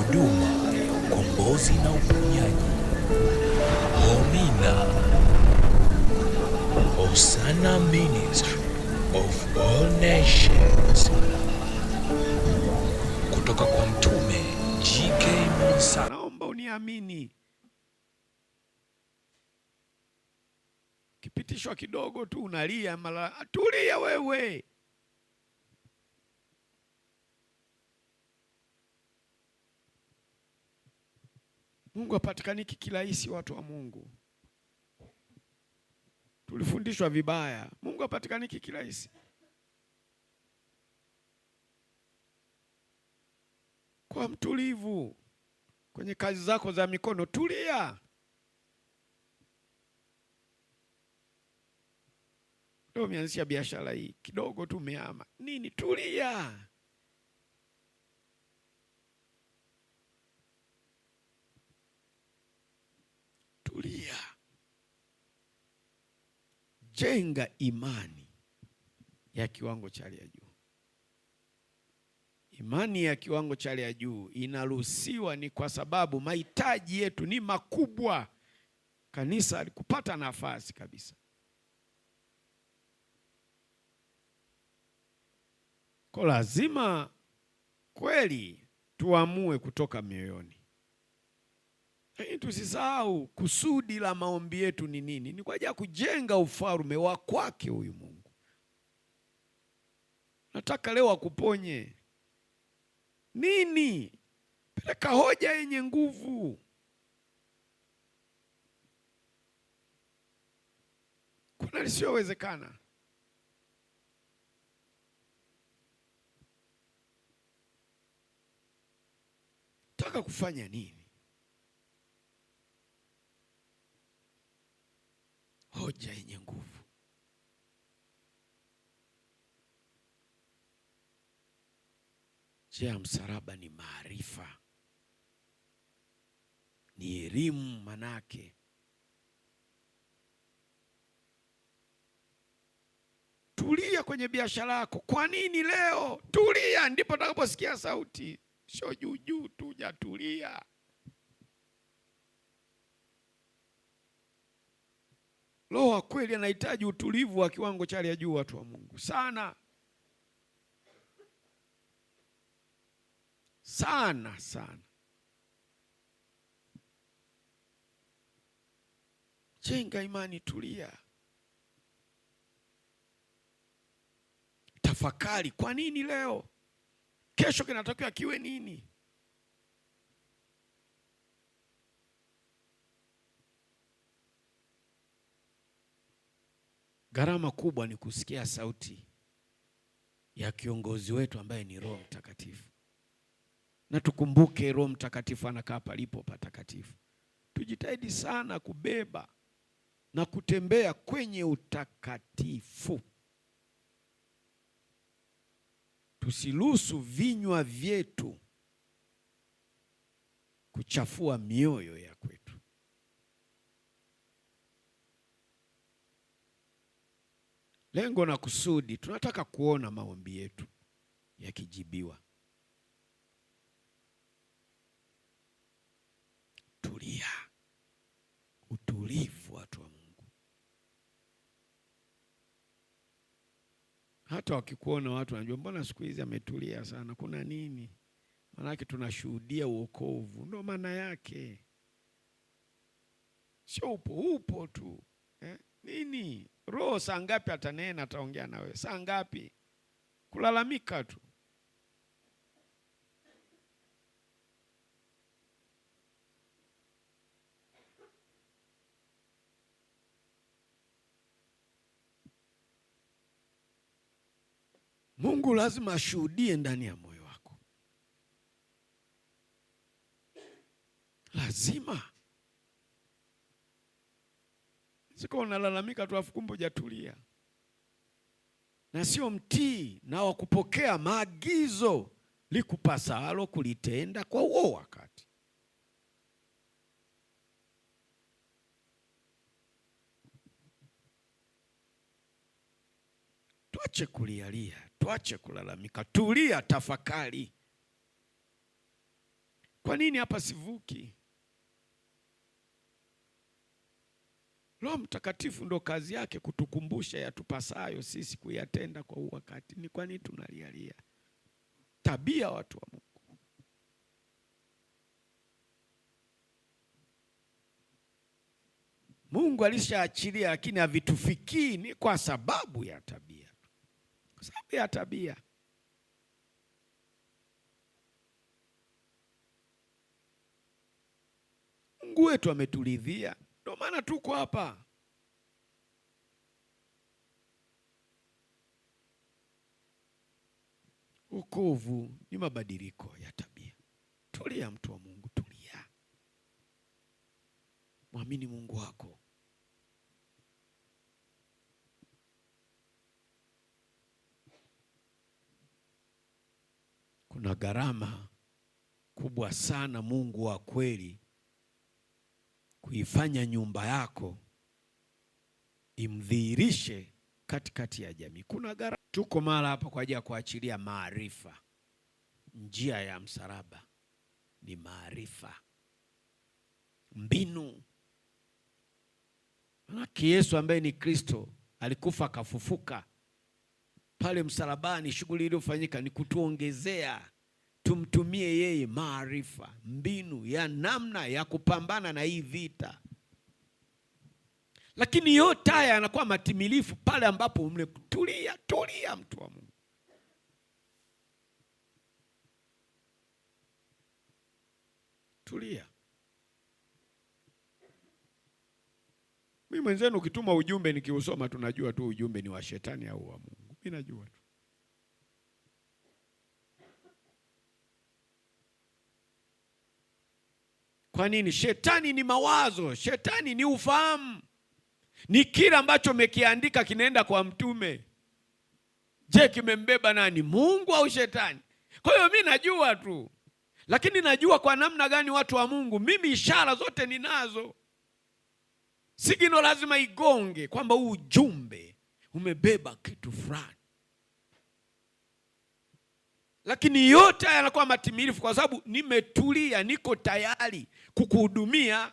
huduma ya ukombozi na uponyaji. Homina Hosanna Ministry of All Nations, kutoka kwa Mtume G.K. Musa. Naomba uniamini, kipitishwa kidogo tu unalia mara. Tulia wewe. Mungu hapatikaniki kirahisi, watu wa Mungu. Tulifundishwa vibaya. Mungu hapatikaniki kirahisi. Kwa mtulivu kwenye kazi zako za mikono, tulia. Ndio umeanzisha biashara hii, kidogo tu umeama nini, tulia. Tulia. Jenga imani ya kiwango cha hali ya juu. Imani ya kiwango cha hali ya juu inaruhusiwa ni kwa sababu mahitaji yetu ni makubwa. Kanisa alikupata nafasi kabisa. Kwa lazima kweli tuamue kutoka mioyoni. Lakini tusisahau kusudi la maombi yetu ni nini? Ni kwa ajili ya kujenga ufalme wa kwake huyu Mungu. Nataka leo akuponye. Nini? Peleka hoja yenye nguvu. Kuna lisiyowezekana. Nataka kufanya nini? Hoja yenye nguvu. Njia ya msalaba ni maarifa, ni elimu. Manake tulia kwenye biashara yako. Kwa nini leo? Tulia, ndipo utakaposikia sauti. Sio juu juu tu, jatulia. Roho wa kweli anahitaji utulivu wa kiwango cha hali ya juu, watu wa Mungu, sana sana sana. Jenga imani, tulia. Tafakari, kwa nini leo? Kesho kinatakiwa kiwe nini? Gharama kubwa ni kusikia sauti ya kiongozi wetu ambaye ni Roho Mtakatifu. Na tukumbuke Roho Mtakatifu anakaa palipo patakatifu. Tujitahidi sana kubeba na kutembea kwenye utakatifu. Tusiruhusu vinywa vyetu kuchafua mioyo ya kwetu. Lengo na kusudi, tunataka kuona maombi yetu yakijibiwa. Tulia. Utulivu, watu wa Mungu. Hata wakikuona watu wanajua, mbona siku hizi ametulia sana, kuna nini? Maanake tunashuhudia uokovu, ndio maana yake. Sio upo tu nini? Roho saa ngapi atanena, ataongea na wewe? Saa ngapi? Kulalamika tu. Mungu lazima ashuhudie ndani ya moyo wako. Lazima. Siko unalalamika tu afu kumbe hujatulia. Na sio mtii na wakupokea maagizo likupasalo kulitenda kwa huo wakati. Tuache kulialia, tuache kulalamika, tulia, tafakari. Kwa nini hapa sivuki? Roho Mtakatifu ndo kazi yake kutukumbusha yatupasayo sisi kuyatenda kwa wakati. Ni kwa nini tunalialia? Tabia watu wa Mungu. Mungu alishaachilia, lakini havitufikii. Ni kwa sababu ya tabia, kwa sababu ya tabia. Mungu wetu ameturidhia, ndio maana tuko hapa. Wokovu ni mabadiliko ya tabia. Tulia, mtu wa Mungu, tulia. Mwamini Mungu wako. Kuna gharama kubwa sana, Mungu wa kweli, kuifanya nyumba yako imdhihirishe katikati ya jamii. Kuna gharama. Tuko mahali hapa kwa ajili ya kuachilia maarifa. Njia ya msalaba ni maarifa, mbinu. Manake Yesu ambaye ni Kristo alikufa akafufuka pale msalabani. Shughuli iliyofanyika ni kutuongezea, tumtumie yeye maarifa, mbinu ya namna ya kupambana na hii vita. Lakini yote haya yanakuwa matimilifu pale ambapo tulia, tulia mtu wa Mungu. Tulia. Mimi mwenzenu ukituma ujumbe nikiusoma tunajua tu ujumbe ni wa shetani au wa Mungu. Mimi najua tu. Kwa nini? Shetani ni mawazo, shetani ni ufahamu. Ni kile ambacho umekiandika kinaenda kwa mtume. Je, kimembeba nani? Mungu au shetani? Kwa hiyo mimi najua tu. Lakini najua kwa namna gani watu wa Mungu. Mimi ishara zote ninazo. Sigino lazima igonge kwamba huu ujumbe umebeba kitu fulani. Lakini yote haya yanakuwa matimilifu kwa sababu nimetulia, niko tayari kukuhudumia.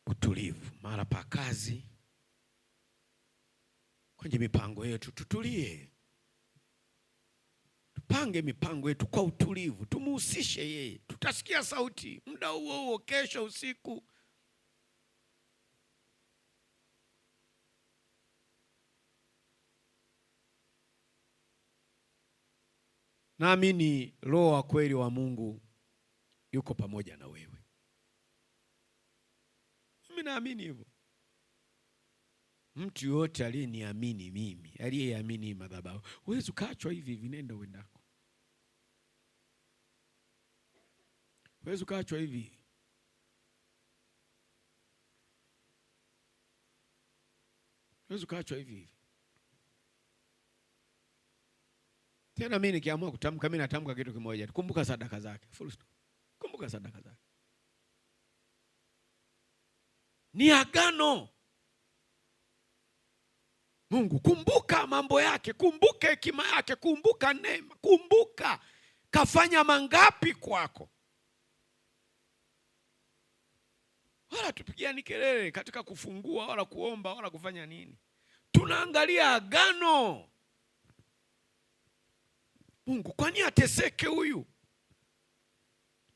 Utulivu mara pa kazi, kwenye mipango yetu tutulie. Tupange mipango yetu kwa utulivu, tumuhusishe yeye. Tutasikia sauti muda huo huo kesho usiku. Naamini Roho wa kweli wa Mungu yuko pamoja na wewe. Mimi naamini hivyo. Mtu yote aliyeniamini mimi, aliyeamini madhabahu, huwezi ukaachwa hivi vinenda uendako. Huwezi ukaachwa hivi. Huwezi ukaachwa hivi. Tena mimi nikiamua kutamka, mimi natamka kitu kimoja. Kumbuka sadaka zake. Full stop. Kumbuka sadaka zake. Ni agano. Mungu, kumbuka mambo yake, kumbuka hekima yake, kumbuka neema, kumbuka kafanya mangapi kwako. Wala tupigiani kelele katika kufungua wala kuomba wala kufanya nini. Tunaangalia agano. Mungu, kwani ateseke huyu?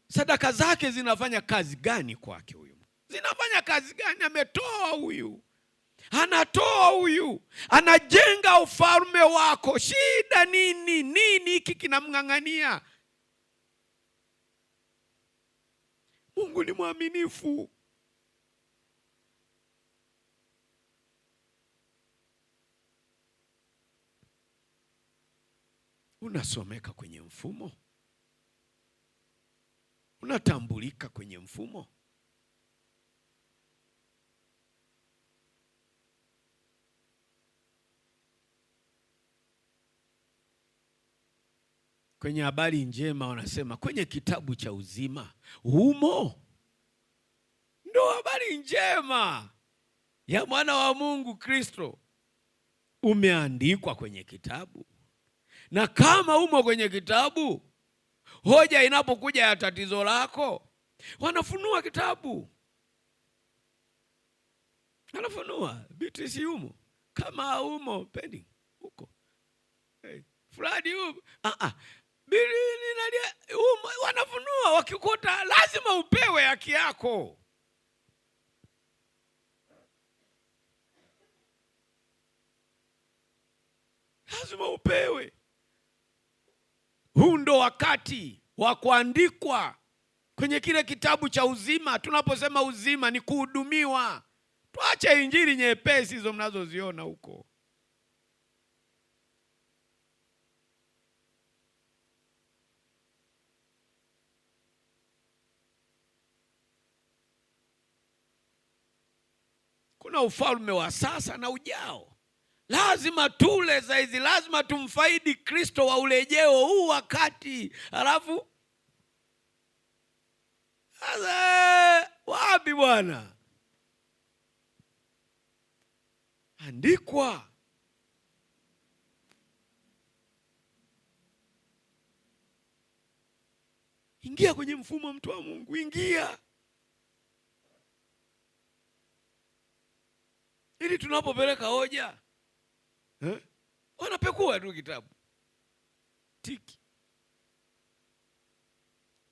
Sadaka zake zinafanya kazi gani kwake huyu? Zinafanya kazi gani? Ametoa huyu, anatoa huyu, anajenga ufalme wako. Shida nini? Nini hiki kinamng'ang'ania? Mungu ni mwaminifu. Unasomeka kwenye mfumo? Unatambulika kwenye mfumo? Kwenye habari njema wanasema kwenye kitabu cha uzima humo. Ndio habari njema ya mwana wa Mungu Kristo umeandikwa kwenye kitabu. Na kama umo kwenye kitabu, hoja inapokuja ya tatizo lako, wanafunua kitabu, wanafunua BTC humo. Kama haumo pending huko, fulani humo, wanafunua. Wakikuta lazima upewe haki yako. Lazima upewe. Huu ndo wakati wa kuandikwa kwenye kile kitabu cha uzima. Tunaposema uzima ni kuhudumiwa. Tuache injili nyepesi hizo mnazoziona huko. Kuna ufalme wa sasa na ujao. Lazima tule saizi, lazima tumfaidi Kristo wa urejeo huu wakati. Alafu sasa wapi bwana? Andikwa. Ingia kwenye mfumo, mtu wa Mungu, ingia. Ili tunapopeleka hoja, wanapekua tu kitabu tiki.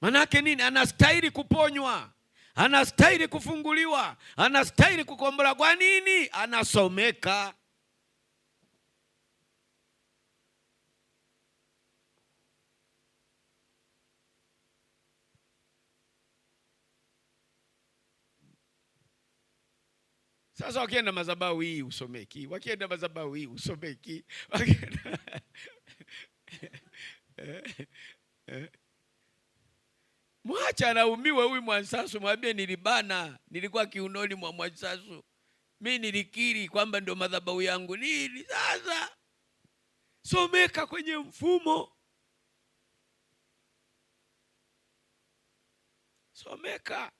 Manake nini? Anastahili kuponywa, anastahili kufunguliwa, anastahili kukombolewa. Kwa nini? Anasomeka. Sasa wakienda madhabahu hii usomeki, wakienda madhabahu hii usomeki, mwacha anaumiwa huyu Mwansasu, mwambie nilibana, nilikuwa kiunoni mwa Mwansasu, mimi nilikiri kwamba ndio madhabahu yangu. Nini sasa? Someka kwenye mfumo, someka.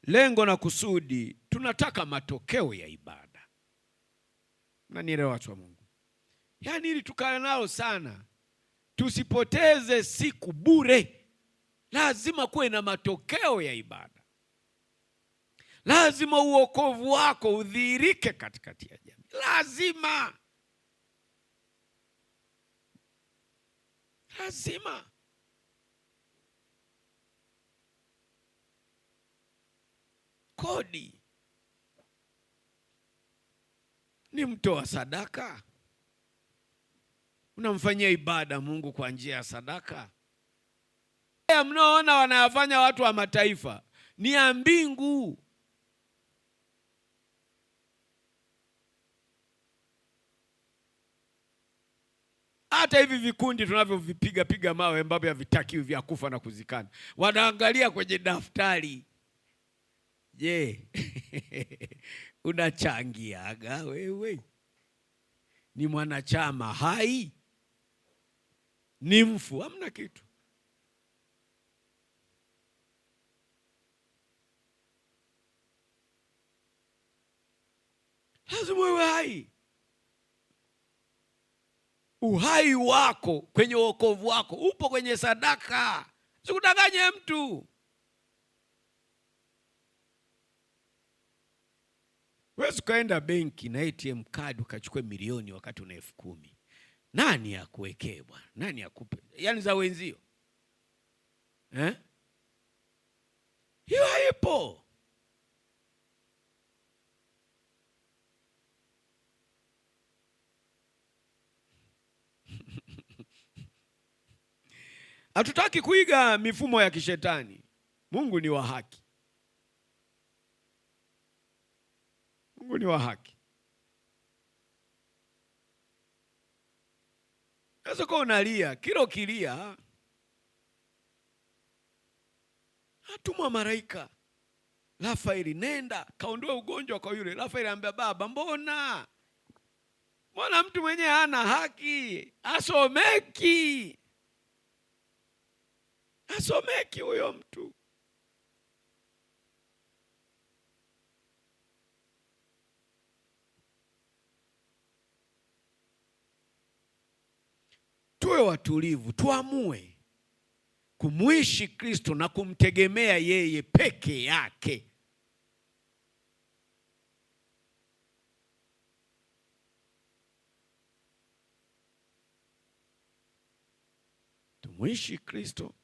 Lengo na kusudi, tunataka matokeo ya ibada. Mnanielewa watu wa Mungu? Yaani ili tukae nalo sana, tusipoteze siku bure. Lazima kuwe na matokeo ya ibada. Lazima uokovu wako udhihirike katikati ya jamii. Lazima. Kodi ni mtoa sadaka, unamfanyia ibada Mungu kwa njia ya sadaka. Mnaoona wanayafanya watu wa mataifa ni ya mbingu. Hata hivi vikundi tunavyovipiga mawe ambavyo havitakiwi, vya kufa na kuzikana, wanaangalia kwenye daftari. Je, unachangiaga wewe? Ni mwanachama hai? Ni mfu? Hamna kitu. Lazima uwe hai. Uhai wako kwenye wokovu wako upo kwenye sadaka. Sikudanganye mtu. Wewe ukaenda benki na ATM card ukachukua milioni wakati una 10,000. Nani akuwekee bwana? Nani akupe? Yaani za wenzio. Hiyo haipo. Hatutaki kuiga mifumo ya kishetani. Mungu ni wa haki. Mungu ni wa haki. Sasa kwa unalia, kila ukilia, atumwa malaika Rafaeli, nenda kaondoe ugonjwa kwa yule. Rafaeli anambia baba, mbona mtu mwenyewe hana haki? Asomeki huyo mtu. tuwe watulivu, tuamue kumwishi Kristo na kumtegemea yeye peke yake. Tumwishi Kristo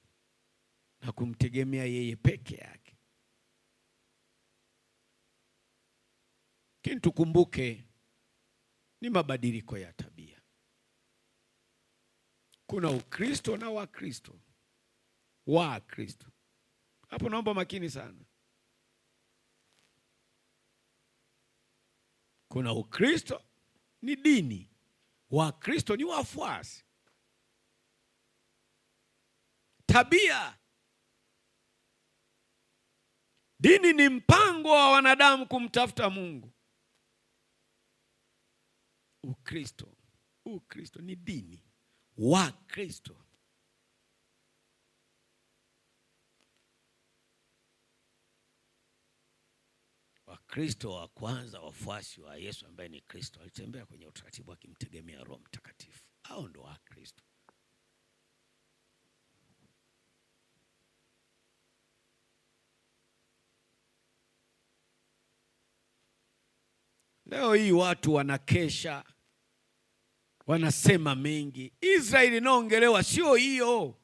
na kumtegemea yeye peke yake. Lakini tukumbuke ni mabadiliko ya tabia. Kuna Ukristo na Wakristo. Wakristo. Hapo naomba makini sana. Kuna Ukristo ni dini. Wakristo ni wafuasi. Tabia. Dini ni mpango wa wanadamu kumtafuta Mungu. Ukristo ni dini. Wakristo wa kwanza, wafuasi wa Yesu ambaye ni Kristo, alitembea kwenye utaratibu akimtegemea Roho Mtakatifu. Hao ndo Wakristo. Leo hii watu wanakesha, wanasema mengi. Israeli inaongelewa sio hiyo.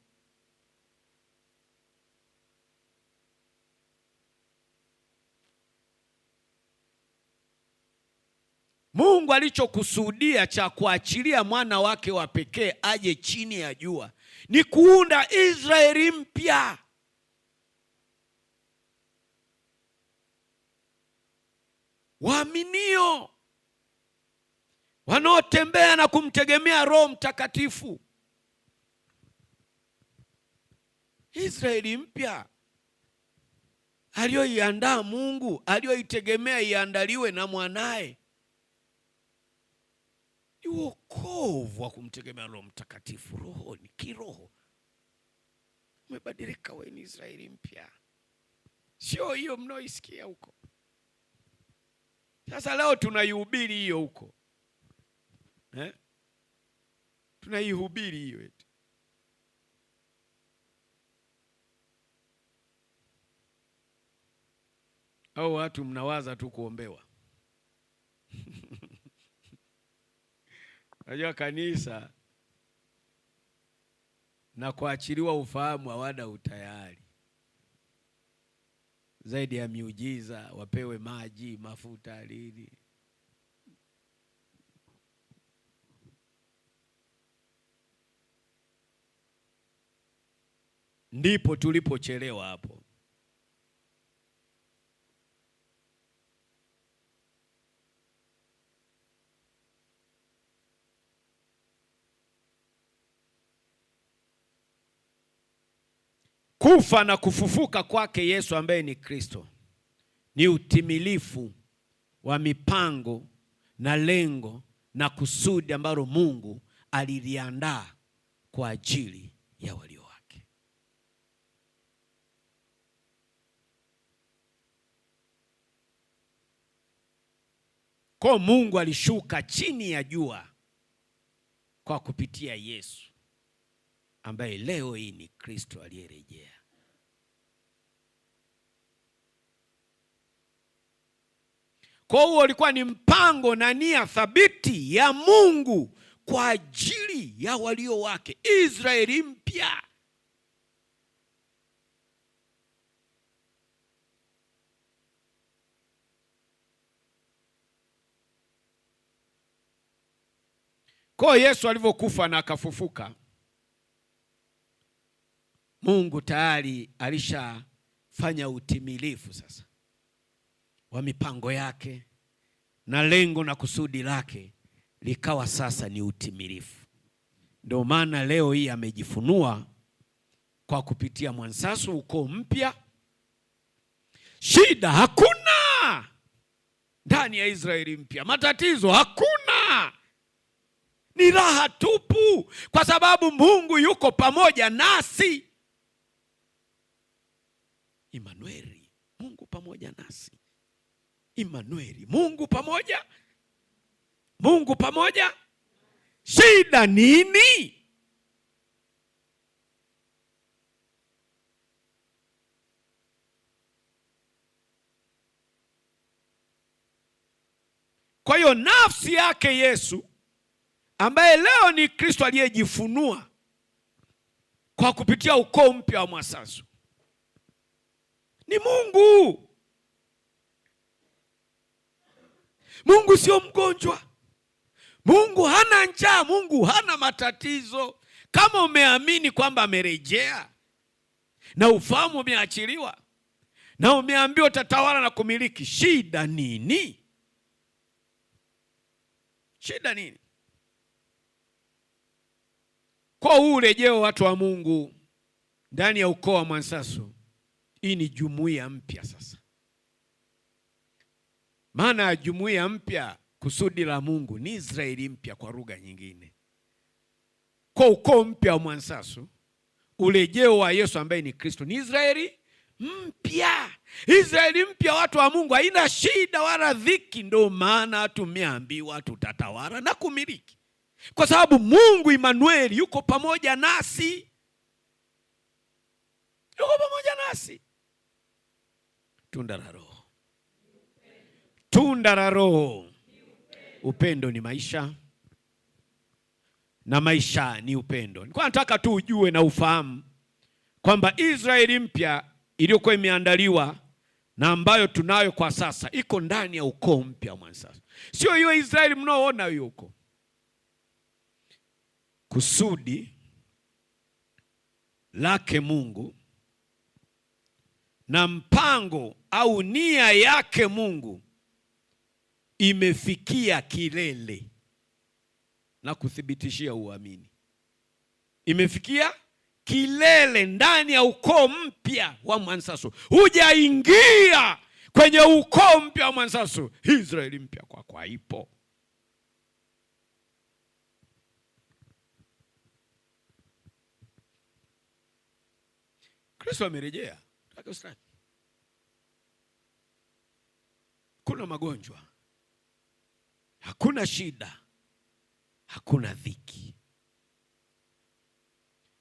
Mungu alichokusudia cha kuachilia mwana wake wa pekee aje chini ya jua ni kuunda Israeli mpya. Waaminio, wanaotembea na kumtegemea Roho Mtakatifu. Israeli mpya aliyoiandaa Mungu, aliyoitegemea iandaliwe na mwanae. Ni wokovu wa kumtegemea Roho Mtakatifu rohoni, kiroho. Umebadilika, wewe ni Israeli mpya. Sio hiyo mnaoisikia huko. Sasa leo tunaihubiri hiyo huko. Tunaihubiri hiyo eti. Au watu mnawaza tu kuombewa. Najua kanisa na kuachiliwa ufahamu hawana utayari. Zaidi ya miujiza, wapewe maji, mafuta lini. Ndipo tulipochelewa hapo. Kufa na kufufuka kwake Yesu ambaye ni Kristo ni utimilifu wa mipango na lengo na kusudi ambalo Mungu aliliandaa kwa ajili ya walio wake. Kwa Mungu alishuka chini ya jua kwa kupitia Yesu ambaye leo hii ni Kristo aliyerejea. Kwa hiyo ulikuwa ni mpango na nia thabiti ya Mungu kwa ajili ya walio wake, Israeli mpya. Kwa Yesu alivyokufa na akafufuka, Mungu tayari alishafanya utimilifu sasa wa mipango yake, na lengo na kusudi lake likawa sasa ni utimilifu. Ndio maana leo hii amejifunua kwa kupitia mwansasu, ukoo mpya. Shida hakuna ndani ya Israeli mpya, matatizo hakuna, ni raha tupu, kwa sababu Mungu yuko pamoja nasi. Imanueli, Mungu pamoja nasi. Imanueli, Mungu pamoja. Mungu pamoja. Shida nini? Kwa hiyo nafsi yake Yesu ambaye leo ni Kristo aliyejifunua kwa kupitia ukoo mpya wa Mwansaso ni Mungu. Mungu sio mgonjwa. Mungu hana njaa. Mungu hana matatizo. Kama umeamini kwamba amerejea na ufahamu umeachiliwa na umeambiwa utatawala na kumiliki, shida nini? Shida nini? Kwa huu urejeo watu wa Mungu ndani ya ukoo wa Mwansaso, hii ni jumuiya mpya sasa. Maana ya jumuiya mpya, kusudi la Mungu ni Israeli mpya kwa lugha nyingine. Kwa ukoo mpya wa Mwansaso, urejeo wa Yesu ambaye ni Kristo ni Israeli mpya. Israeli mpya, watu wa Mungu, haina shida wala dhiki. Ndio maana tumeambiwa tutatawala na kumiliki, kwa sababu Mungu Emmanuel yuko pamoja nasi. Yuko pamoja nasi. Tunda la Roho. Tunda la Roho. Upendo ni maisha na maisha ni upendo. Nilikuwa nataka tu ujue na ufahamu kwamba Israeli mpya iliyokuwa imeandaliwa na ambayo tunayo kwa sasa iko ndani ya ukoo mpya wa Mwansaso. Sio hiyo Israeli mnaoona yuko. Kusudi lake Mungu na mpango au nia yake Mungu imefikia kilele, na kuthibitishia uamini. Imefikia kilele ndani ya ukoo mpya wa Mwansaso. Hujaingia kwenye ukoo mpya wa Mwansaso, Israeli mpya kwako haipo. Kristo amerejea. Kuna magonjwa, hakuna shida, hakuna dhiki.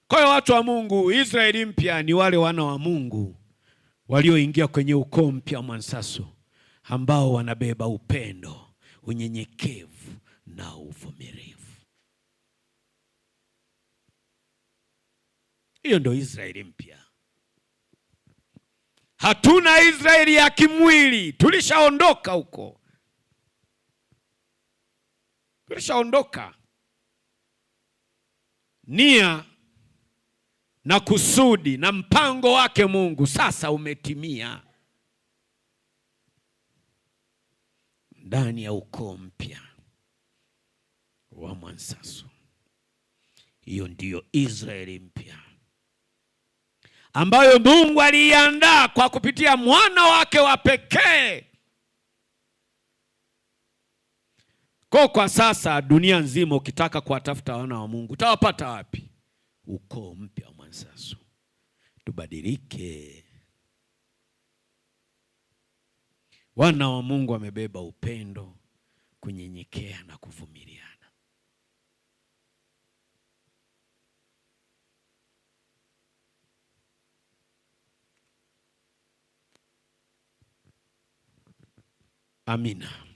Kwa hiyo watu wa Mungu, Israeli mpya ni wale wana wa Mungu walioingia kwenye ukoo mpya wa Mwansaso, ambao wanabeba upendo, unyenyekevu na uvumilivu. Hiyo ndio Israeli mpya. Hatuna Israeli ya kimwili. Tulishaondoka huko. Tulishaondoka. Nia na kusudi na mpango wake Mungu sasa umetimia ndani ya ukoo mpya wa Mwansaso. Hiyo ndiyo Israeli mpya ambayo Mungu aliandaa kwa kupitia mwana wake wa pekee. Kwa sasa dunia nzima ukitaka kuwatafuta wana wa Mungu utawapata wapi? Ukoo mpya wa Mwansaso. Tubadilike. Wana wa Mungu wamebeba upendo, kunyenyekea na kuvumiliana. Amina.